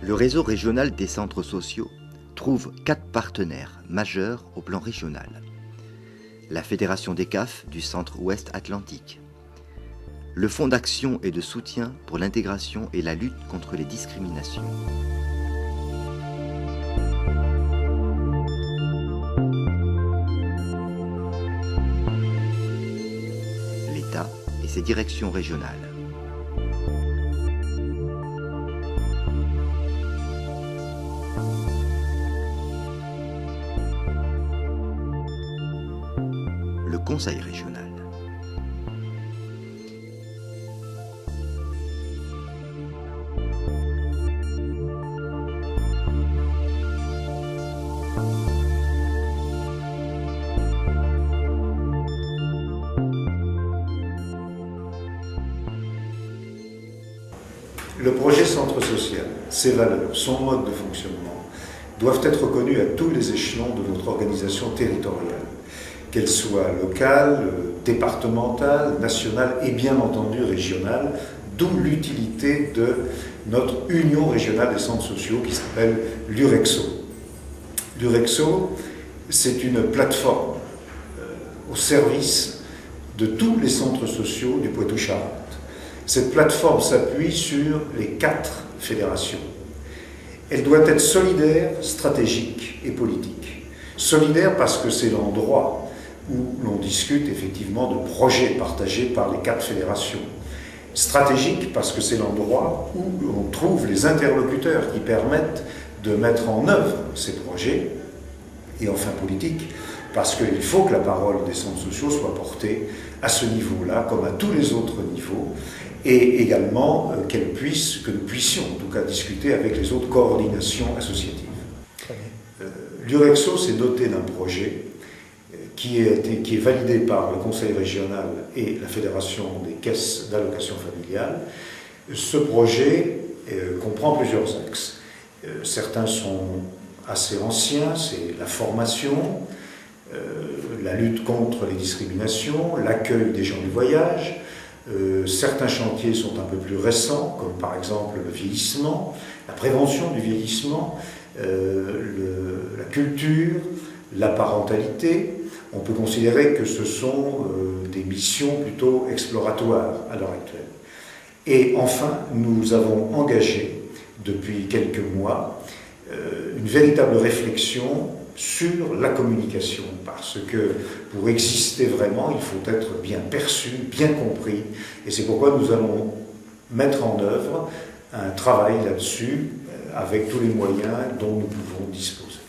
Le réseau régional des centres sociaux trouve 4 partenaires majeurs au plan régional. La Fédération des CAF du Centre-Ouest Atlantique, le Fonds d'action et de soutien pour l'intégration et la lutte contre les discriminations, l'État et ses directions régionales. Le Conseil régional. Le projet centre social, ses valeurs, son mode de fonctionnement doivent être reconnus à tous les échelons de notre organisation territoriale, qu'elle soit locale, départementale, nationale et bien entendu régionale, d'où l'utilité de notre Union régionale des centres sociaux qui s'appelle l'UREXO. L'UREXO, c'est une plateforme au service de tous les centres sociaux du Poitou-Charentes. Cette plateforme s'appuie sur les 4 fédérations. Elle doit être solidaire, stratégique et politique. Solidaire parce que c'est l'endroit où l'on discute effectivement de projets partagés par les 4 fédérations. Stratégique parce que c'est l'endroit où on trouve les interlocuteurs qui permettent de mettre en œuvre ces projets. Et enfin politique, parce qu'il faut que la parole des centres sociaux soit portée à ce niveau-là, comme à tous les autres niveaux, et également que nous puissions en tout cas discuter avec les autres coordinations associatives. L'UREXO s'est doté d'un projet qui est validé par le Conseil régional et la Fédération des caisses d'allocation familiale. Ce projet comprend plusieurs axes. Certains sont assez anciens, c'est la formation, la lutte contre les discriminations, l'accueil des gens du voyage. Certains chantiers sont un peu plus récents, comme par exemple le vieillissement, la prévention du vieillissement, la culture, la parentalité. On peut considérer que ce sont des missions plutôt exploratoires à l'heure actuelle. Et enfin, nous avons engagé depuis quelques mois une véritable réflexion sur la communication, parce que pour exister vraiment, il faut être bien perçu, bien compris, et c'est pourquoi nous allons mettre en œuvre un travail là-dessus avec tous les moyens dont nous pouvons disposer.